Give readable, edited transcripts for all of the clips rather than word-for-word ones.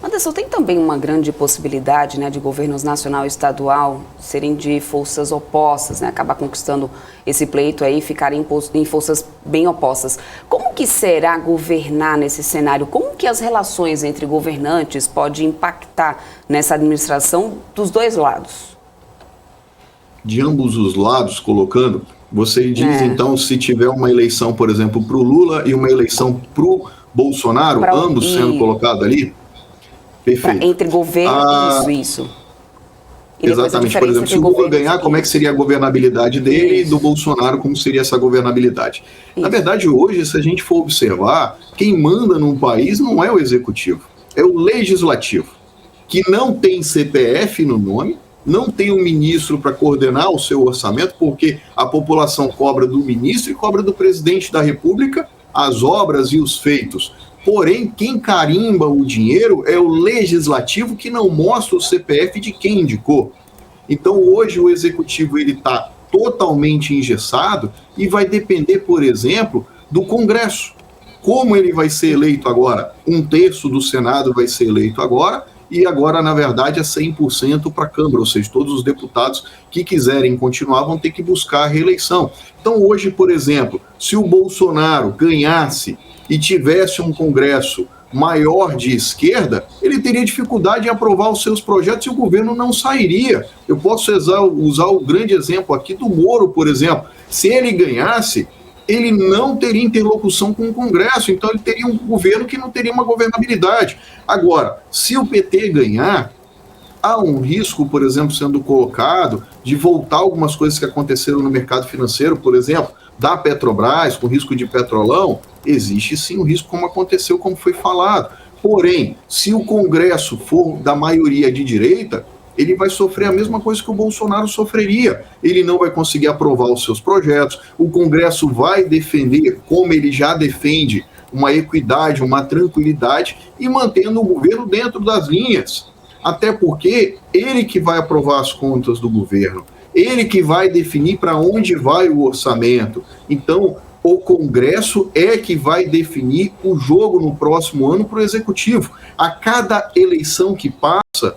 Anderson, tem também uma grande possibilidade, né, de governos nacional e estadual serem de forças opostas, né, acabar conquistando esse pleito aí e ficarem em forças bem opostas. Como que será governar nesse cenário? Como que as relações entre governantes podem impactar nessa administração dos dois lados? De ambos os lados, colocando, você diz então, se tiver uma eleição, por exemplo, para o Lula e uma eleição para o Bolsonaro, ambos sendo colocados ali? Perfeito. Entre governo, isso. Exatamente. Por exemplo, se o Lula ganhar, como é que seria a governabilidade dele e do Bolsonaro, como seria essa governabilidade? Na verdade, hoje, se a gente for observar, quem manda num país não é o executivo, é o legislativo, que não tem CPF no nome, não tem um ministro para coordenar o seu orçamento, porque a população cobra do ministro e cobra do presidente da República as obras e os feitos. Porém, quem carimba o dinheiro é o legislativo, que não mostra o CPF de quem indicou. Então, hoje, o executivo está totalmente engessado e vai depender, por exemplo, do Congresso. Como ele vai ser eleito agora? 1/3 do Senado vai ser eleito agora, e agora, na verdade, é 100% para a Câmara, ou seja, todos os deputados que quiserem continuar vão ter que buscar a reeleição. Então, hoje, por exemplo, se o Bolsonaro ganhasse e tivesse um Congresso maior de esquerda, ele teria dificuldade em aprovar os seus projetos e o governo não sairia. Eu posso usar o grande exemplo aqui do Moro, por exemplo. Se ele ganhasse, ele não teria interlocução com o Congresso, então ele teria um governo que não teria uma governabilidade. Agora, se o PT ganhar, há um risco, por exemplo, sendo colocado, de voltar algumas coisas que aconteceram no mercado financeiro, por exemplo, da Petrobras, com risco de petrolão. Existe sim um risco, como aconteceu, como foi falado. Porém, se o Congresso for da maioria de direita, ele vai sofrer a mesma coisa que o Bolsonaro sofreria. Ele não vai conseguir aprovar os seus projetos, o Congresso vai defender, como ele já defende, uma equidade, uma tranquilidade, e mantendo o governo dentro das linhas. Até porque ele que vai aprovar as contas do governo, ele que vai definir para onde vai o orçamento. Então, o Congresso é que vai definir o jogo no próximo ano para o Executivo. A cada eleição que passa,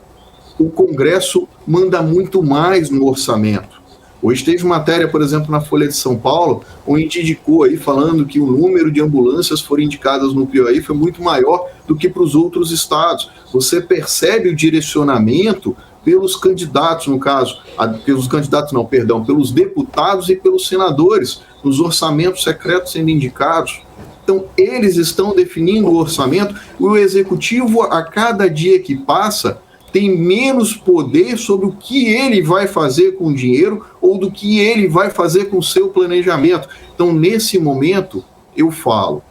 o Congresso manda muito mais no orçamento. Hoje teve matéria, por exemplo, na Folha de São Paulo, onde indicou aí, falando que o número de ambulâncias foram indicadas no Piauí foi muito maior do que para os outros estados. Você percebe o direcionamento pelos candidatos, no caso, pelos deputados e pelos senadores, nos orçamentos secretos sendo indicados. Então, eles estão definindo o orçamento, e o executivo, a cada dia que passa, tem menos poder sobre o que ele vai fazer com o dinheiro ou do que ele vai fazer com o seu planejamento. Então, nesse momento, eu falo,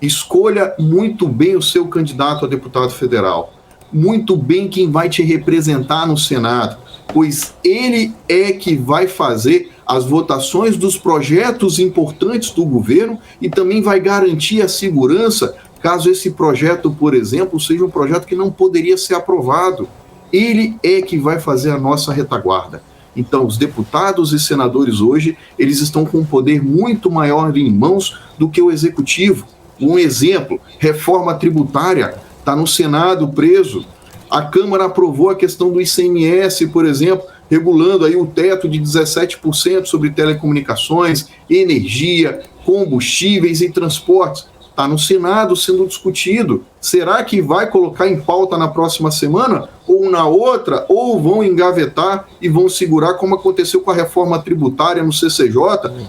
escolha muito bem o seu candidato a deputado federal, muito bem quem vai te representar no Senado, pois ele é que vai fazer as votações dos projetos importantes do governo e também vai garantir a segurança caso esse projeto, por exemplo, seja um projeto que não poderia ser aprovado. Ele é que vai fazer a nossa retaguarda. Então, os deputados e senadores hoje, eles estão com um poder muito maior em mãos do que o executivo. Um exemplo, reforma tributária, está no Senado preso. A Câmara aprovou a questão do ICMS, por exemplo, regulando aí o teto de 17% sobre telecomunicações, energia, combustíveis e transportes. Está no Senado sendo discutido. Será que vai colocar em pauta na próxima semana? Ou na outra? Ou vão engavetar e vão segurar, como aconteceu com a reforma tributária no CCJ,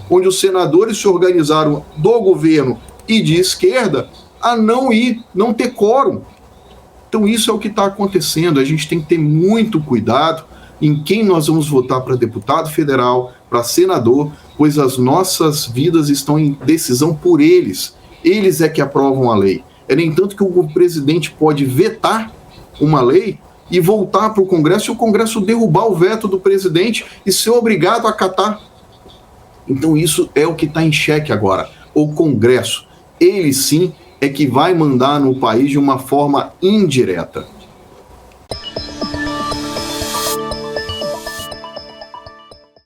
onde os senadores se organizaram do governo e de esquerda a não ter quórum. Então isso é o que está acontecendo. A gente tem que ter muito cuidado em quem nós vamos votar para deputado federal, para senador, pois as nossas vidas estão em decisão por eles. Eles é que aprovam a lei. É nem tanto que o presidente pode vetar uma lei e voltar para o Congresso e o Congresso derrubar o veto do presidente e ser obrigado a acatar. Então isso é o que está em xeque agora. O Congresso, ele sim é que vai mandar no país de uma forma indireta.